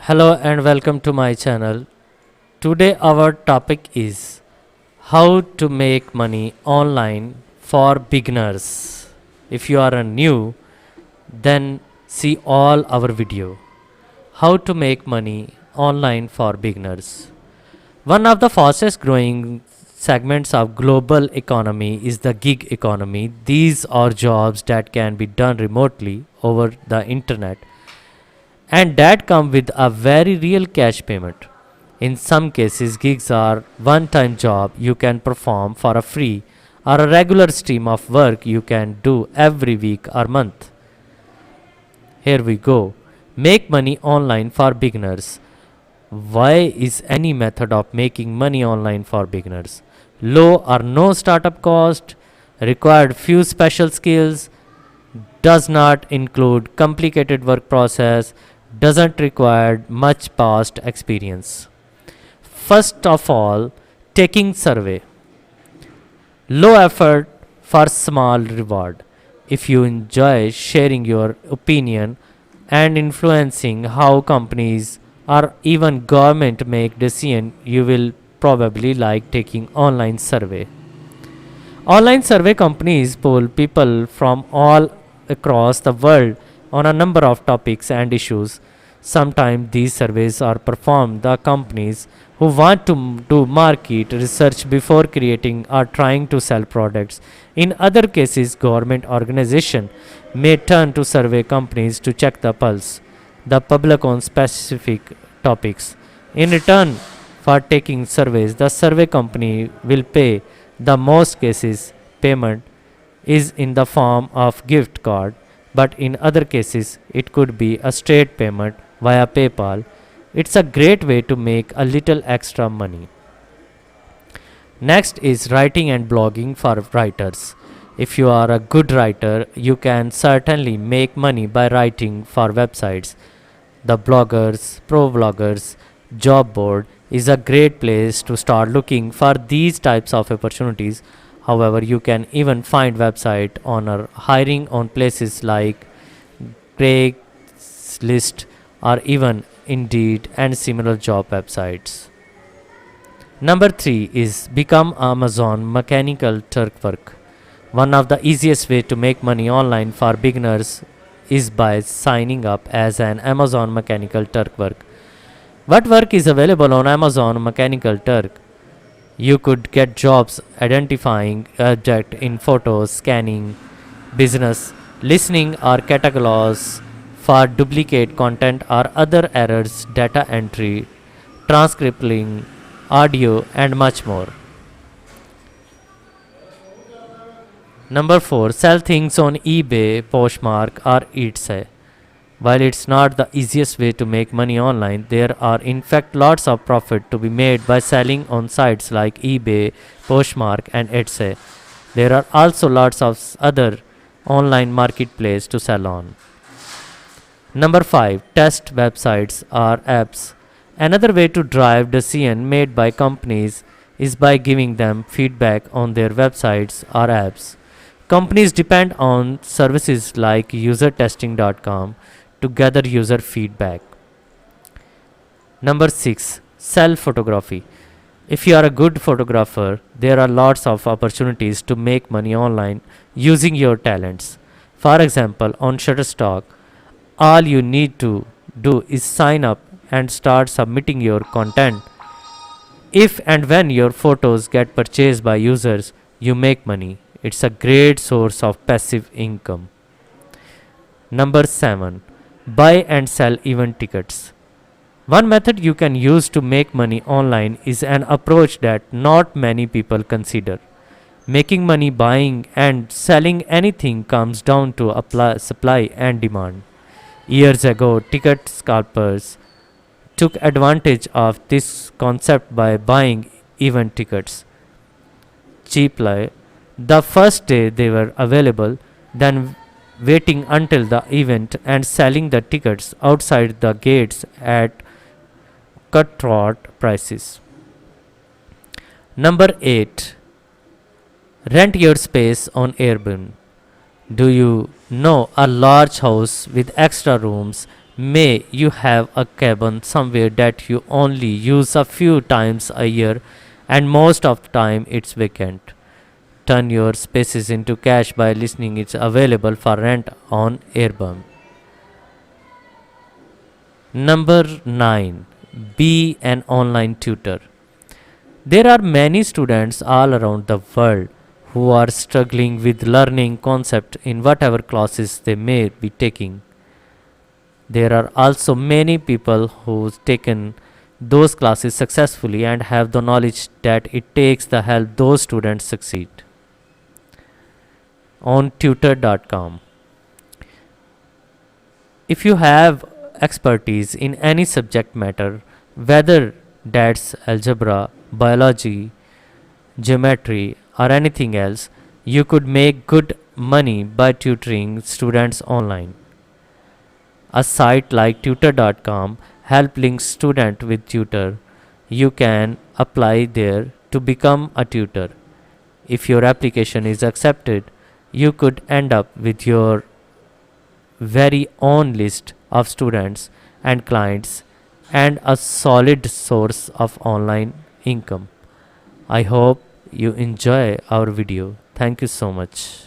Hello and welcome to my channel. Today our topic is how to make money online for beginners. If you are a new, then see all our video. How to make money online for beginners. One of the fastest growing segments of global economy is the gig economy. These are jobs that can be done remotely over the internet and that come with a very real cash payment. In some cases, gigs are one-time job you can perform for a free or a regular stream of work you can do every week or month. Here we go. Make money online for beginners. Why is any method of making money online for beginners? Low or no startup cost, required few special skills, does not include complicated work process, doesn't require much past experience. First of all, taking survey. Low effort for small reward. If you enjoy sharing your opinion and influencing how companies or even government make decisions, you will probably like taking online survey. Online survey companies poll people from all across the world on a number of topics and issues. Sometimes these surveys are performed the companies who want to do market research before creating or trying to sell products. In other cases, government organization may turn to survey companies to check the pulse, the public on specific topics. In return for taking surveys, the survey company will pay. The most cases payment is in the form of gift card, but in other cases it could be a straight payment via PayPal. It's a great way to make a little extra money. Next is writing and blogging for writers. If you are a good writer, you can certainly make money by writing for websites. The bloggers, pro bloggers, job board is a great place to start looking for these types of opportunities. However, you can even find website owner hiring on places like Craigslist or even Indeed and similar job websites. Number 3 is become Amazon mechanical Turk work. One of the easiest way to make money online for beginners is by signing up as an Amazon mechanical Turk work. What work is available on Amazon Mechanical Turk? You could get jobs identifying object in photos, scanning, business, listening or catalogs for duplicate content or other errors, data entry, transcribing, audio and much more. Number 4. Sell things on eBay, Poshmark or Etsy. While it's not the easiest way to make money online, there are in fact lots of profit to be made by selling on sites like eBay, Poshmark and Etsy. There are also lots of other online marketplace to sell on. Number 5. Test websites or apps. Another way to drive decision made by companies is by giving them feedback on their websites or apps. Companies depend on services like usertesting.com to gather user feedback. Number 6. Sell photography. If you are a good photographer, there are lots of opportunities to make money online using your talents. For example, on Shutterstock, all you need to do is sign up and start submitting your content. If and when your photos get purchased by users, you make money. It's a great source of passive income. Number 7. Buy and sell event tickets. One method you can use to make money online is an approach that not many people consider. Making money buying and selling anything comes down to supply and demand. Years ago, ticket scalpers took advantage of this concept by buying event tickets cheaply the first day they were available, then waiting until the event and selling the tickets outside the gates at cutthroat prices. Number 8. Rent your space on Airbnb. Do you know a large house with extra rooms May you have a cabin somewhere that you only use a few times a year and most of the time it's vacant. Turn your spaces into cash by listening it's available for rent on Airbnb. Number 9. Be an online tutor. There are many students all around the world who are struggling with learning concept in whatever classes they may be taking. There are also many people who've taken those classes successfully and have the knowledge that it takes to help those students succeed. On tutor.com. If you have expertise in any subject matter, whether that's algebra, biology, geometry, or anything else, you could make good money by tutoring students online. A site like tutor.com help link student with tutor. You can apply there to become a tutor. If your application is accepted, you could end up with your very own list of students and clients and a solid source of online income. I hope you enjoy our video. Thank you so much.